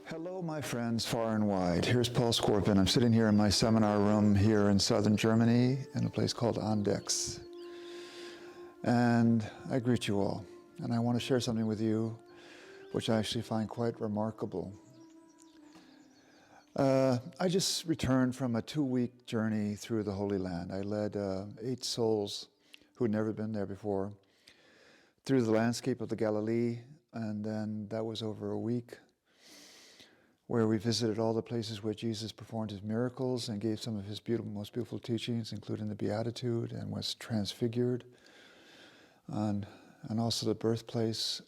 Hello, my friends far and wide. Here's Paul Scorpin. I'm sitting here in my seminar room here in southern Germany in a place called Andechs. And I greet you all. And I want to share something with you which I actually find quite remarkable. I just returned from a 2-week journey through the Holy Land. I led 8 souls who had never been there before through the landscape of the Galilee, and then that was over a week, where we visited all the places where Jesus performed his miracles and gave some of his most beautiful teachings, including the Beatitude, and was transfigured, and also the birthplace,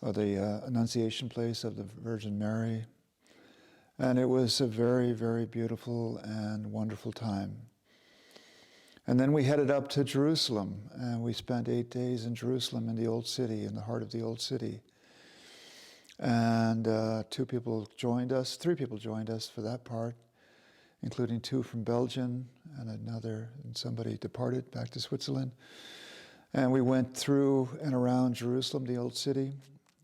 or the Annunciation place of the Virgin Mary. And it was a very, very beautiful and wonderful time. And then we headed up to Jerusalem, and we spent 8 days in Jerusalem, in the Old City, in the heart of the Old City. And 3 people joined us for that part, including 2 from Belgium and somebody departed back to Switzerland. And we went through and around Jerusalem, the Old City,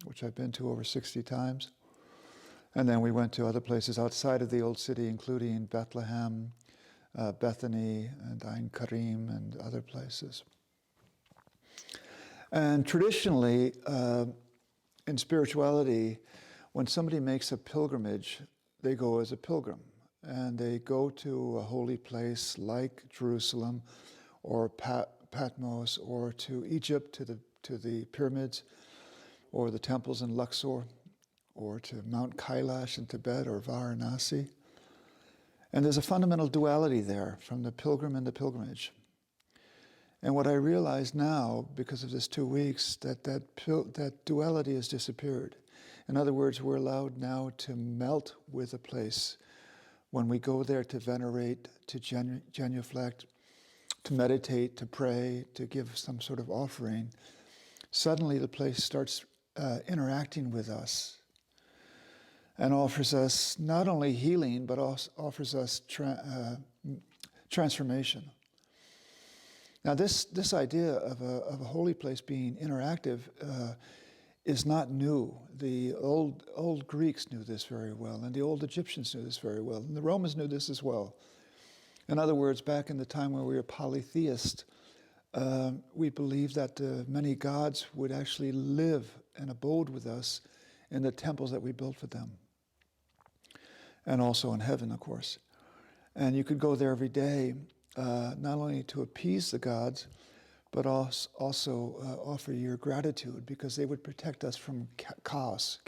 which I've been to over 60 times. And then we went to other places outside of the Old City, including Bethlehem, Bethany, and Ein Karim, and other places. And traditionally, in spirituality, when somebody makes a pilgrimage, they go as a pilgrim, and they go to a holy place like Jerusalem, or Patmos, or to Egypt, to the pyramids, or the temples in Luxor, or to Mount Kailash in Tibet, or Varanasi. And there's a fundamental duality there from the pilgrim and the pilgrimage. And what I realize now, because of this 2 weeks, that duality has disappeared. In other words, we're allowed now to melt with a place when we go there to venerate, to genuflect, to meditate, to pray, to give some sort of offering. Suddenly the place starts interacting with us and offers us not only healing, but also offers us transformation. Now, this idea of a holy place being interactive is not new. The old Greeks knew this very well, and the old Egyptians knew this very well, and the Romans knew this as well. In other words, back in the time when we were polytheist, we believed that many gods would actually live and abode with us in the temples that we built for them, and also in heaven, of course. And you could go there every day, not only to appease the gods, but also offer your gratitude, because they would protect us from chaos.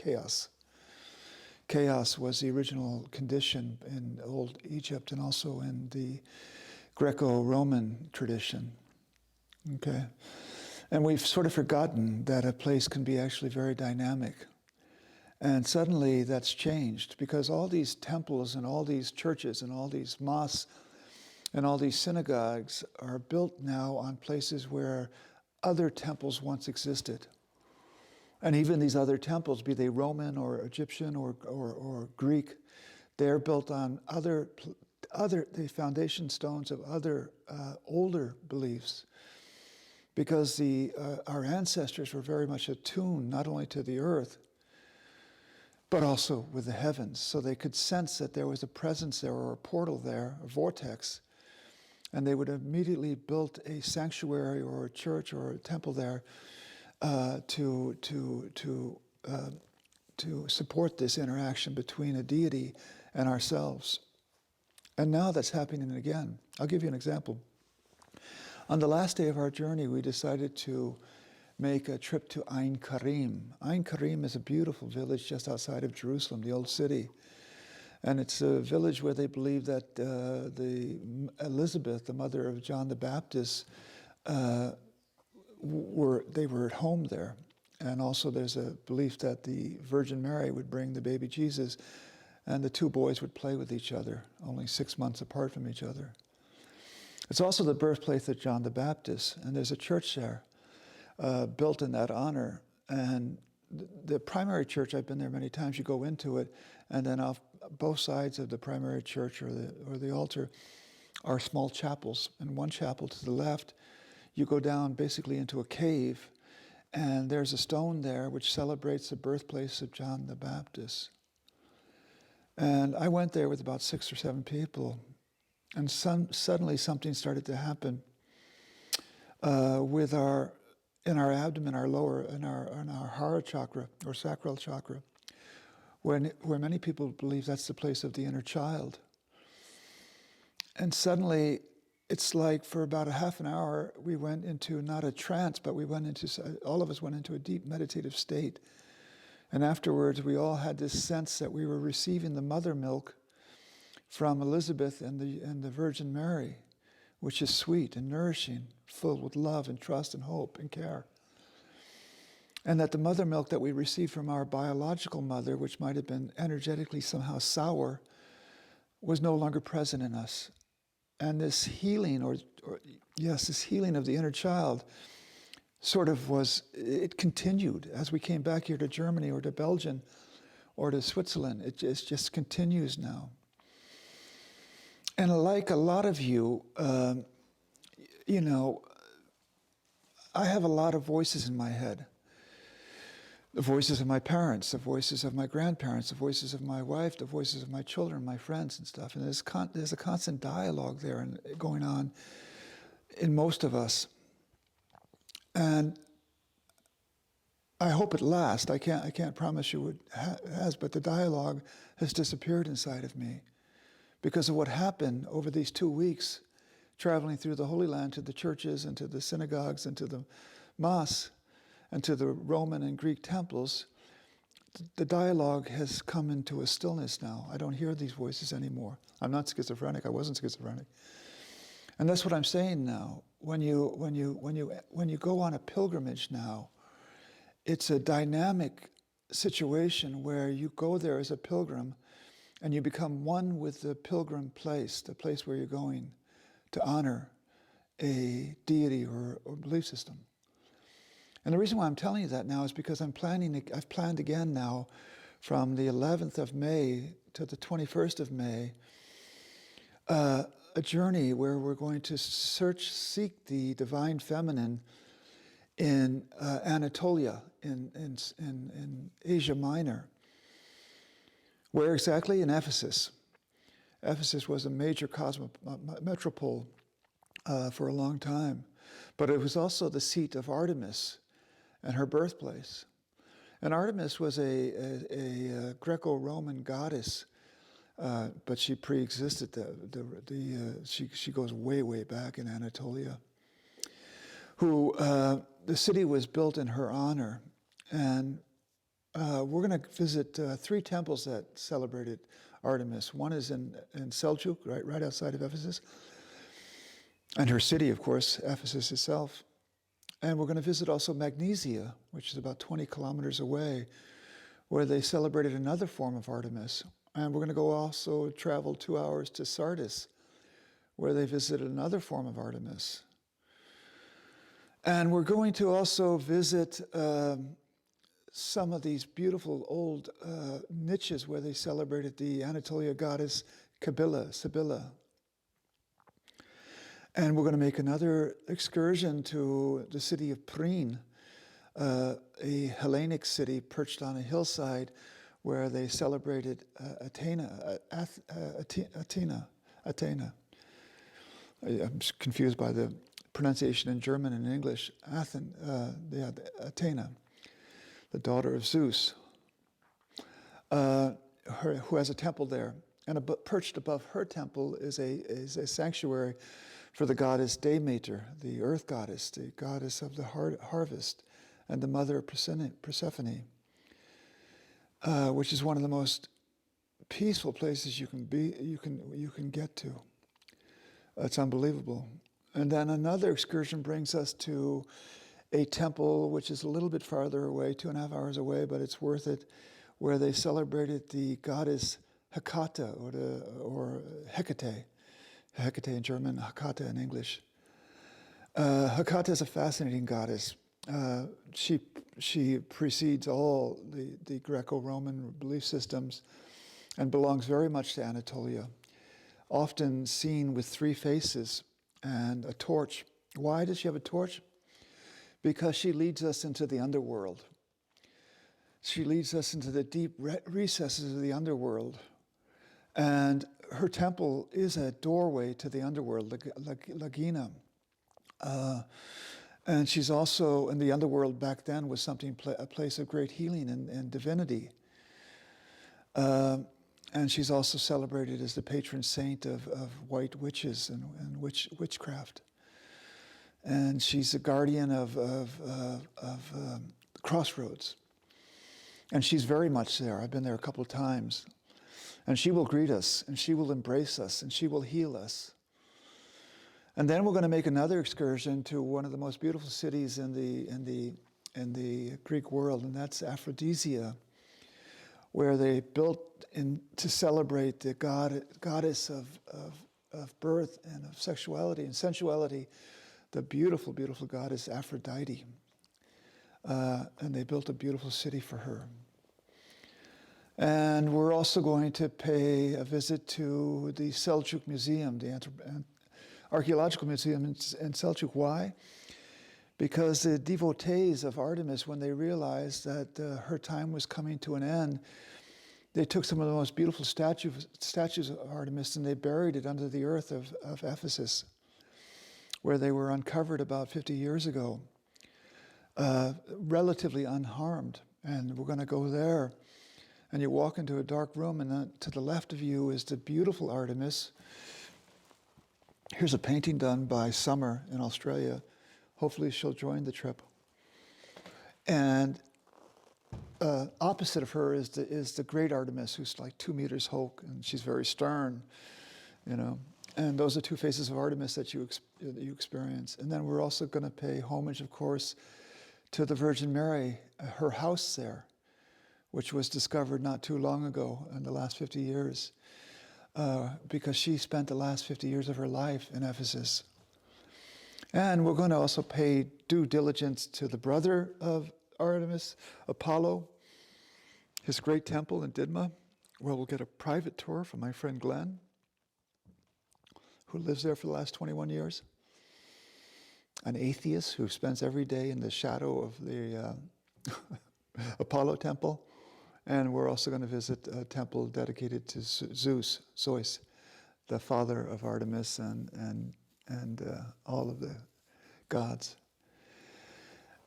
Chaos was the original condition in old Egypt and also in the Greco-Roman tradition. Okay? And we've sort of forgotten that a place can be actually very dynamic. And suddenly that's changed, because all these temples and all these churches and all these mosques and all these synagogues are built now on places where other temples once existed. And even these other temples, be they Roman or Egyptian or Greek, they're built on the foundation stones of other older beliefs. Because our ancestors were very much attuned not only to the earth, but also with the heavens. So they could sense that there was a presence there, or a portal there, a vortex. And they would have immediately built a sanctuary or a church or a temple there to support this interaction between a deity and ourselves. And now that's happening again. I'll give you an example. On the last day of our journey, we decided to make a trip to Ein Karim. Ein Karim is a beautiful village just outside of Jerusalem, the Old City. And it's a village where they believe that Elizabeth, the mother of John the Baptist, they were at home there. And also there's a belief that the Virgin Mary would bring the baby Jesus, and the 2 boys would play with each other, only 6 months apart from each other. It's also the birthplace of John the Baptist, and there's a church there built in that honor. And the primary church, I've been there many times, you go into it, and then off both sides of the primary church or the altar are small chapels. And one chapel to the left, you go down basically into a cave, And there's a stone there which celebrates the birthplace of John the Baptist. And I went there with about 6 or 7 people, and suddenly something started to happen in our abdomen, in our hara chakra or sacral chakra, where many people believe that's the place of the inner child. And suddenly, it's like for about a half an hour, we went into not a trance, but all of us went into a deep meditative state. And afterwards, we all had this sense that we were receiving the mother milk from Elizabeth and the Virgin Mary, which is sweet and nourishing, filled with love and trust and hope and care. And that the mother milk that we received from our biological mother, which might have been energetically somehow sour, was no longer present in us. And this healing, this healing of the inner child it continued as we came back here to Germany or to Belgium or to Switzerland. It just continues now. And like a lot of you, I have a lot of voices in my head. The voices of my parents, the voices of my grandparents, the voices of my wife, the voices of my children, my friends and stuff. And there's a constant dialogue there and going on in most of us. And I hope it lasts. I can't promise you it has, but the dialogue has disappeared inside of me because of what happened over these 2 weeks, traveling through the Holy Land to the churches and to the synagogues and to the mosques and to the Roman and Greek temples. The dialogue has come into a stillness now. I don't hear these voices anymore. I'm not schizophrenic. I wasn't schizophrenic. And that's what I'm saying now. When you go on a pilgrimage now, it's a dynamic situation where you go there as a pilgrim and you become one with the pilgrim place, the place where you're going to honor a deity or belief system. And the reason why I'm telling you that now is because I've planned again now from the 11th of May to the 21st of May, a journey where we're going to seek the divine feminine in Anatolia, in Asia Minor. Where exactly? In Ephesus. Ephesus was a major metropole for a long time, but it was also the seat of Artemis and her birthplace. And Artemis was a Greco-Roman goddess, but she pre-existed. She goes way back in Anatolia. The city was built in her honor, and we're going to visit 3 temples that celebrated Artemis. One is in Seljuk, right outside of Ephesus, and her city, of course, Ephesus itself. And we're going to visit also Magnesia, which is about 20 kilometers away, where they celebrated another form of Artemis. And we're going to go also travel 2 hours to Sardis, where they visited another form of Artemis. And we're going to also visit some of these beautiful old niches where they celebrated the Anatolia goddess Cybele. And we're going to make another excursion to the city of Priene, a Hellenic city perched on a hillside where they celebrated Athena. I'm confused by the pronunciation in German and English. Athena, the daughter of Zeus, who has a temple there. And perched above her temple is a sanctuary for the goddess Demeter, the earth goddess, the goddess of the harvest, and the mother of Persephone, which is one of the most peaceful places you can get to. It's unbelievable. And then another excursion brings us to a temple which is a little bit farther away, 2.5 hours away, but it's worth it, where they celebrated the goddess Hecate or Hecate. Hecate in German, Hecate in English. Hecate is a fascinating goddess. She precedes all the Greco-Roman belief systems and belongs very much to Anatolia, often seen with 3 faces and a torch. Why does she have a torch? because she leads us into the underworld. She leads us into the deep recesses of the underworld. And her temple is a doorway to the underworld, Lagina. And she's also, in the underworld back then, was a place of great healing and divinity. And she's also celebrated as the patron saint of white witches and witchcraft. And she's a guardian of crossroads. And she's very much there. I've been there a couple of times. And she will greet us, and she will embrace us, and she will heal us. And then we're going to make another excursion to one of the most beautiful cities in the Greek world, and that's Aphrodisia, where they built to celebrate the goddess of birth and of sexuality and sensuality, the beautiful, beautiful goddess Aphrodite. And they built a beautiful city for her. And we're also going to pay a visit to the Seljuk Museum, the archaeological museum in Seljuk. Why? Because the devotees of Artemis, when they realized that her time was coming to an end, they took some of the most beautiful statues of Artemis and they buried it under the earth of Ephesus, where they were uncovered about 50 years ago, relatively unharmed. And we're going to go there. And you walk into a dark room, and to the left of you is the beautiful Artemis. Here's a painting done by Summer in Australia. Hopefully she'll join the trip. And opposite of her is the great Artemis, who's like 2 meters hulk, and she's very stern, you know. And those are two faces of Artemis that you experience. And then we're also going to pay homage, of course, to the Virgin Mary, her house there, which was discovered not too long ago in the last 50 years, because she spent the last 50 years of her life in Ephesus. And we're going to also pay due diligence to the brother of Artemis, Apollo, his great temple in Didma, where we'll get a private tour from my friend Glenn, who lives there for the last 21 years, an atheist who spends every day in the shadow of the Apollo temple. And we're also going to visit a temple dedicated to Zeus, the father of Artemis and all of the gods.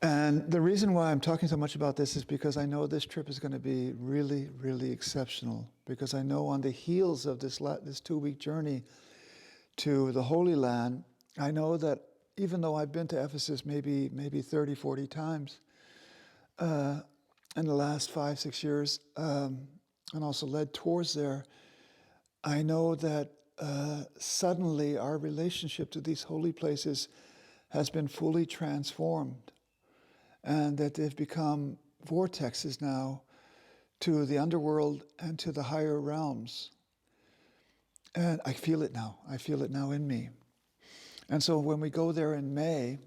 And the reason why I'm talking so much about this is because I know this trip is going to be really, really exceptional. Because I know on the heels of this 2-week journey to the Holy Land, I know that even though I've been to Ephesus maybe 30, 40 times, in the last 5-6 years, and also led tours there, I know that suddenly our relationship to these holy places has been fully transformed, and that they've become vortexes now to the underworld and to the higher realms. And I feel it now. I feel it now in me. And so when we go there in May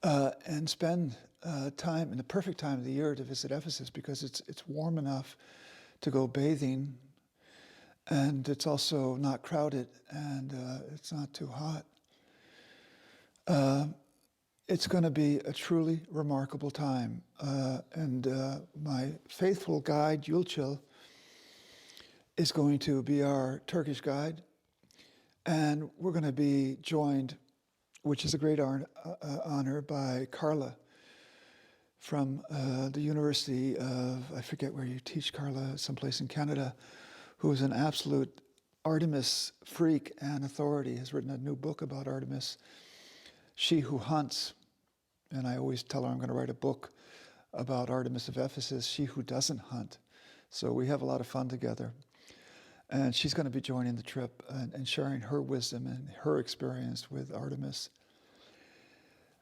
and spend time, in the perfect time of the year to visit Ephesus, because it's warm enough to go bathing, and it's also not crowded, and it's not too hot. It's going to be a truly remarkable time. And my faithful guide, Yulchil, is going to be our Turkish guide, and we're going to be joined, which is a great honor, by Carla from the University of, I forget where you teach, Carla, someplace in Canada, who is an absolute Artemis freak and authority, has written a new book about Artemis, She Who Hunts. And I always tell her I'm going to write a book about Artemis of Ephesus, She Who Doesn't Hunt. So we have a lot of fun together. And she's going to be joining the trip and sharing her wisdom and her experience with Artemis.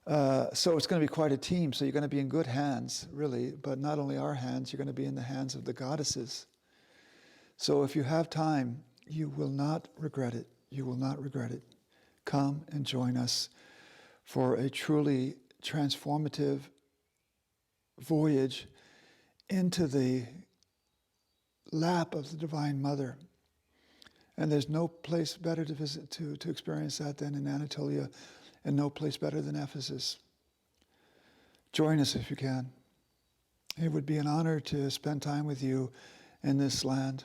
So it's going to be quite a team. So you're going to be in good hands, really. But not only our hands, you're going to be in the hands of the goddesses. So if you have time, you will not regret it. You will not regret it. Come and join us for a truly transformative voyage into the lap of the Divine Mother. And there's no place better to visit, to experience that than in Anatolia, and no place better than Ephesus. Join us if you can. It would be an honor to spend time with you in this land.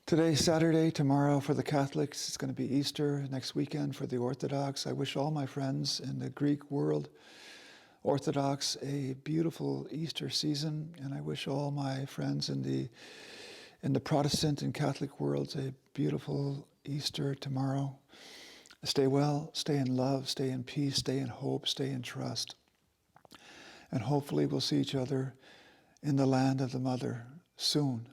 Today's Saturday, tomorrow for the Catholics, it's going to be Easter, next weekend for the Orthodox. I wish all my friends in the Greek world, Orthodox, a beautiful Easter season, and I wish all my friends in the Protestant and Catholic worlds a beautiful Easter tomorrow. Stay well, stay in love, stay in peace, stay in hope, stay in trust. And hopefully we'll see each other in the land of the Mother soon.